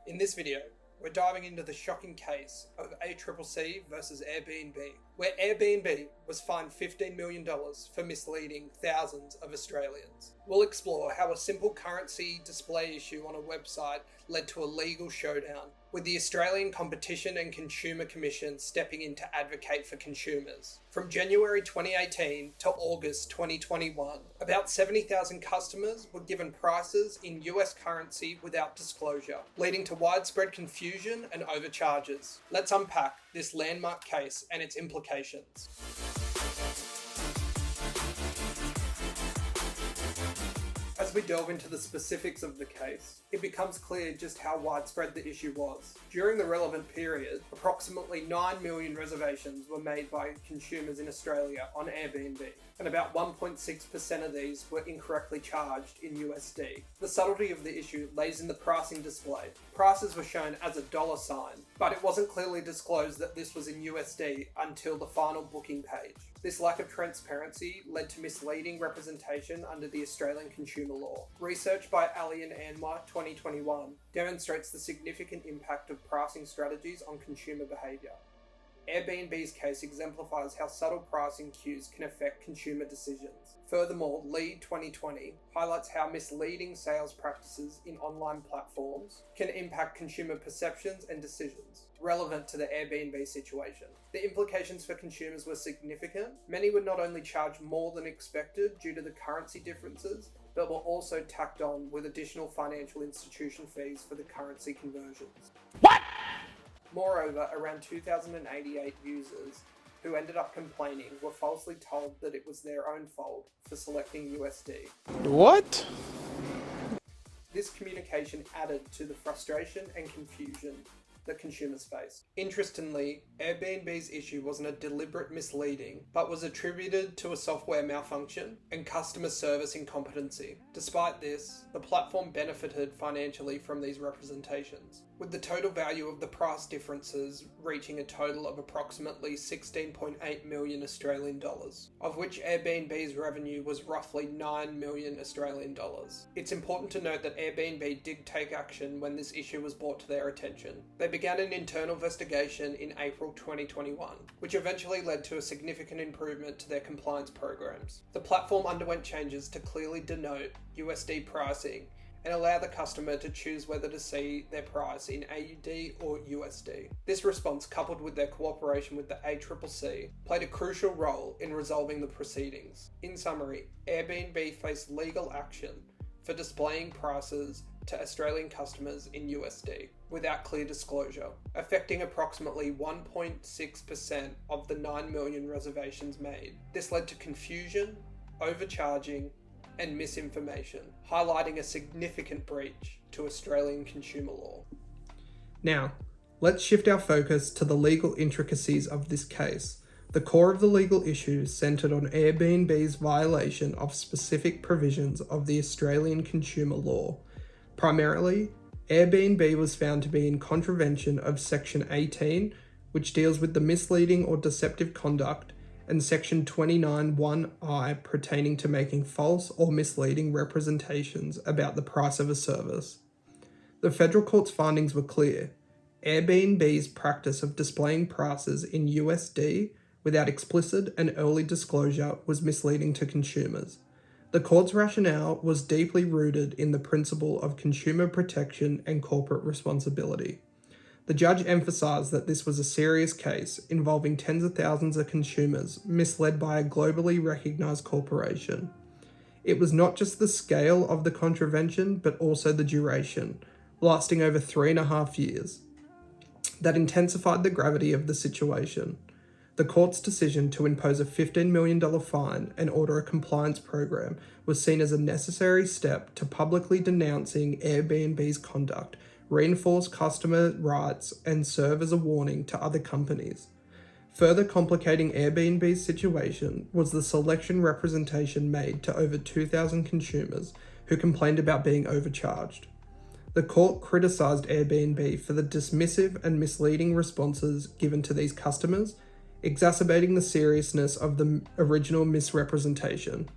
In this video, we're diving into the shocking case of ACCC versus Airbnb, where Airbnb was fined $15 million for misleading thousands of Australians. We'll explore how a simple currency display issue on a website led to a legal showdown, with the Australian Competition and Consumer Commission stepping in to advocate for consumers. From January 2018 to August 2021, about 70,000 customers were given prices in US currency without disclosure, leading to widespread confusion and overcharges. Let's unpack this landmark case and its implications. As we delve into the specifics of the case, it becomes clear just how widespread the issue was. During the relevant period, approximately 9 million reservations were made by consumers in Australia on Airbnb, and about 1.6% of these were incorrectly charged in USD. The subtlety of the issue lays in the pricing display. Prices were shown as a dollar sign, but it wasn't clearly disclosed that this was in USD until the final booking page. This lack of transparency led to misleading representation under the Australian consumer law. Research by Ali and Anwar 2021 demonstrates the significant impact of pricing strategies on consumer behaviour. Airbnb's case exemplifies how subtle pricing cues can affect consumer decisions. Furthermore, Lead 2020 highlights how misleading sales practices in online platforms can impact consumer perceptions and decisions, relevant to the Airbnb situation. The implications for consumers were significant. Many were not only charged more than expected due to the currency differences, but were also tacked on with additional financial institution fees for the currency conversions. What? Moreover, around 2,088 users who ended up complaining were falsely told that it was their own fault for selecting USD. What? This communication added to the frustration and confusion that consumers faced. Interestingly, Airbnb's issue wasn't a deliberate misleading, but was attributed to a software malfunction and customer service incompetency. Despite this, the platform benefited financially from these representations, with the total value of the price differences reaching a total of approximately 16.8 million Australian dollars, of which Airbnb's revenue was roughly 9 million Australian dollars. It's important to note that Airbnb did take action when this issue was brought to their attention. They began an internal investigation in April 2021, which eventually led to a significant improvement to their compliance programs. The platform underwent changes to clearly denote USD pricing and allow the customer to choose whether to see their price in AUD or USD. This response, coupled with their cooperation with the ACCC, played a crucial role in resolving the proceedings. In summary, Airbnb faced legal action for displaying prices to Australian customers in USD without clear disclosure, affecting approximately 1.6% of the 9 million reservations made. This led to confusion, overcharging, and misinformation, highlighting a significant breach to Australian consumer law. Now, let's shift our focus to the legal intricacies of this case. The core of the legal issue centred on Airbnb's violation of specific provisions of the Australian consumer law. Primarily, Airbnb was found to be in contravention of Section 18, which deals with the misleading or deceptive conduct, and Section 29(1)(I) pertaining to making false or misleading representations about the price of a service. The federal court's findings were clear. Airbnb's practice of displaying prices in USD without explicit and early disclosure was misleading to consumers. The court's rationale was deeply rooted in the principle of consumer protection and corporate responsibility. The judge emphasised that this was a serious case involving tens of thousands of consumers misled by a globally recognised corporation. It was not just the scale of the contravention, but also the duration, lasting over 3.5 years, that intensified the gravity of the situation. The court's decision to impose a $15 million fine and order a compliance program was seen as a necessary step to publicly denouncing Airbnb's conduct, reinforce customer rights, and serve as a warning to other companies. Further complicating Airbnb's situation was the selection representation made to over 2,000 consumers who complained about being overcharged. The court criticised Airbnb for the dismissive and misleading responses given to these customers, exacerbating the seriousness of the original misrepresentation.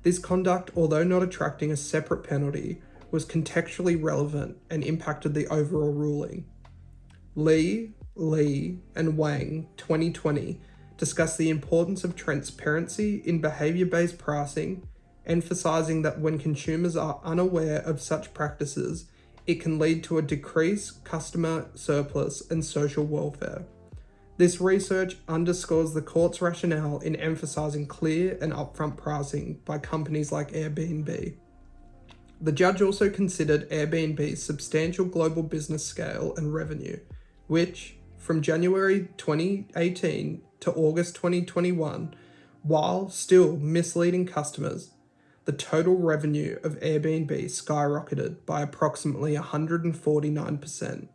This conduct, although not attracting a separate penalty, was contextually relevant and impacted the overall ruling. Lee, and Wang, 2020, discussed the importance of transparency in behavior-based pricing, emphasizing that when consumers are unaware of such practices, it can lead to a decreased customer surplus and social welfare. This research underscores the court's rationale in emphasizing clear and upfront pricing by companies like Airbnb. The judge also considered Airbnb's substantial global business scale and revenue, which, from January 2018 to August 2021, while still misleading customers, the total revenue of Airbnb skyrocketed by approximately 149%,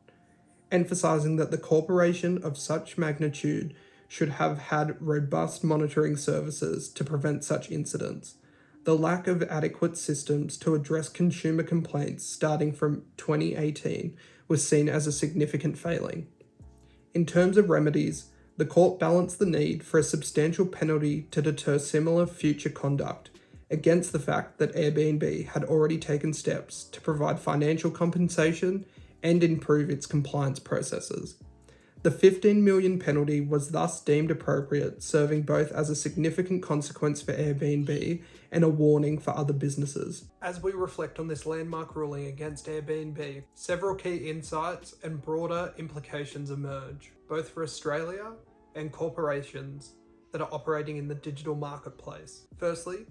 emphasizing that the corporation of such magnitude should have had robust monitoring services to prevent such incidents. The lack of adequate systems to address consumer complaints starting from 2018 was seen as a significant failing. In terms of remedies, the court balanced the need for a substantial penalty to deter similar future conduct against the fact that Airbnb had already taken steps to provide financial compensation and improve its compliance processes. The $15 million penalty was thus deemed appropriate, serving both as a significant consequence for Airbnb and a warning for other businesses. As we reflect on this landmark ruling against Airbnb, several key insights and broader implications emerge, both for Australia and corporations that are operating in the digital marketplace. Firstly,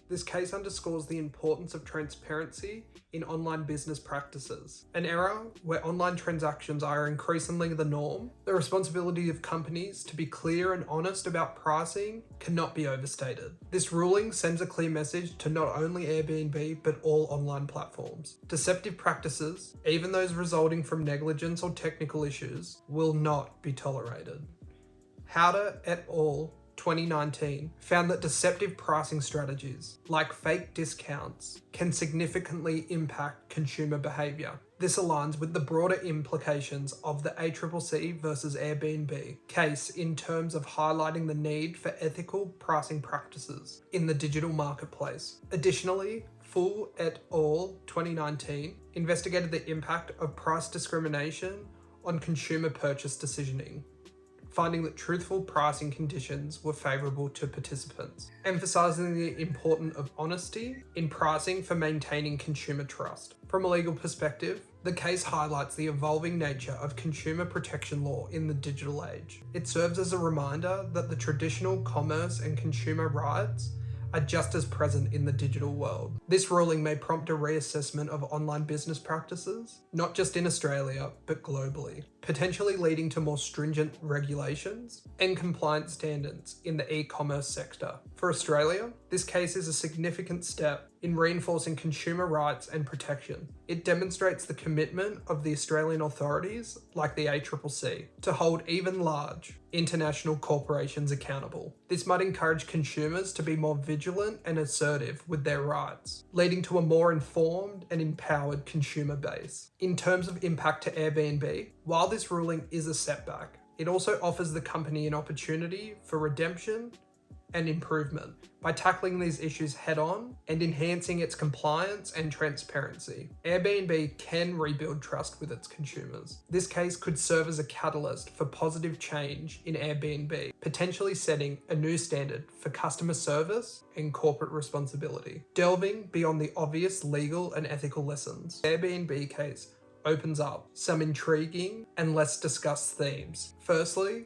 this case underscores the importance of transparency in online business practices. An era where online transactions are increasingly the norm, the responsibility of companies to be clear and honest about pricing cannot be overstated. This ruling sends a clear message to not only Airbnb but all online platforms. Deceptive practices, even those resulting from negligence or technical issues, will not be tolerated. Howder et al. 2019 found that deceptive pricing strategies, like fake discounts, can significantly impact consumer behavior. This aligns with the broader implications of the ACCC versus Airbnb case in terms of highlighting the need for ethical pricing practices in the digital marketplace. Additionally, Full et al. 2019 investigated the impact of price discrimination on consumer purchase decisioning, finding that truthful pricing conditions were favourable to participants, emphasising the importance of honesty in pricing for maintaining consumer trust. From a legal perspective, the case highlights the evolving nature of consumer protection law in the digital age. It serves as a reminder that the traditional commerce and consumer rights are just as present in the digital world. This ruling may prompt a reassessment of online business practices, not just in Australia, but globally, potentially leading to more stringent regulations and compliance standards in the e-commerce sector. For Australia, this case is a significant step in reinforcing consumer rights and protection. It demonstrates the commitment of the Australian authorities, like the ACCC, to hold even large international corporations accountable. This might encourage consumers to be more vigilant and assertive with their rights, leading to a more informed and empowered consumer base. In terms of impact to Airbnb, while this ruling is a setback, it also offers the company an opportunity for redemption and improvement by tackling these issues head-on and enhancing its compliance and transparency. Airbnb can rebuild trust with its consumers. This case could serve as a catalyst for positive change in Airbnb, potentially setting a new standard for customer service and corporate responsibility. Delving beyond the obvious legal and ethical lessons, the Airbnb case opens up some intriguing and less discussed themes. Firstly,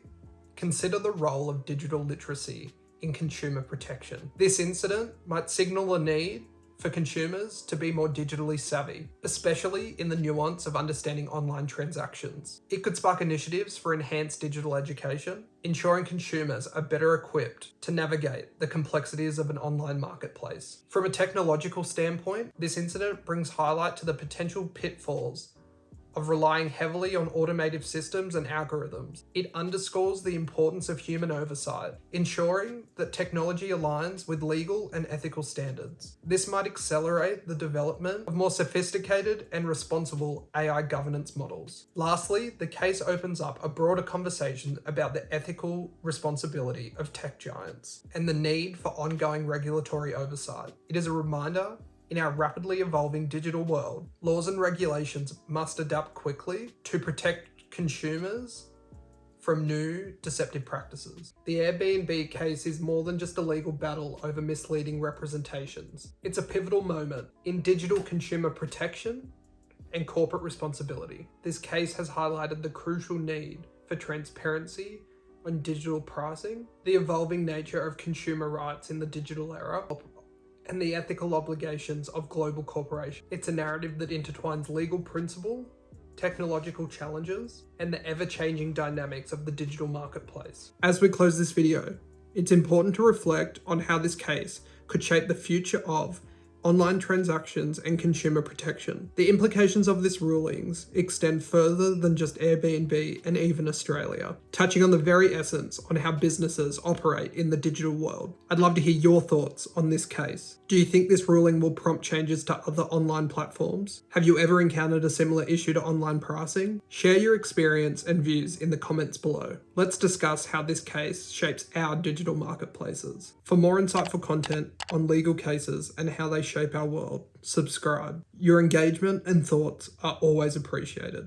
consider the role of digital literacy in consumer protection. This incident might signal a need for consumers to be more digitally savvy, especially in the nuance of understanding online transactions. It could spark initiatives for enhanced digital education, ensuring consumers are better equipped to navigate the complexities of an online marketplace. From a technological standpoint, this incident brings highlight to the potential pitfalls of relying heavily on automated systems and algorithms. It underscores the importance of human oversight, ensuring that technology aligns with legal and ethical standards. This might accelerate the development of more sophisticated and responsible AI governance models. Lastly, the case opens up a broader conversation about the ethical responsibility of tech giants and the need for ongoing regulatory oversight. It is a reminder In our rapidly evolving digital world, laws and regulations must adapt quickly to protect consumers from new deceptive practices. The Airbnb case is more than just a legal battle over misleading representations. It's a pivotal moment in digital consumer protection and corporate responsibility. This case has highlighted the crucial need for transparency on digital pricing, the evolving nature of consumer rights in the digital era, and the ethical obligations of global corporations. It's a narrative that intertwines legal principle, technological challenges, and the ever-changing dynamics of the digital marketplace. As we close this video, it's important to reflect on how this case could shape the future of online transactions and consumer protection. The implications of this rulings extend further than just Airbnb and even Australia, touching on the very essence on how businesses operate in the digital world. I'd love to hear your thoughts on this case. Do you think this ruling will prompt changes to other online platforms? Have you ever encountered a similar issue to online pricing? Share your experience and views in the comments below. Let's discuss how this case shapes our digital marketplaces. For more insightful content on legal cases and how they shape our world, subscribe. Your engagement and thoughts are always appreciated.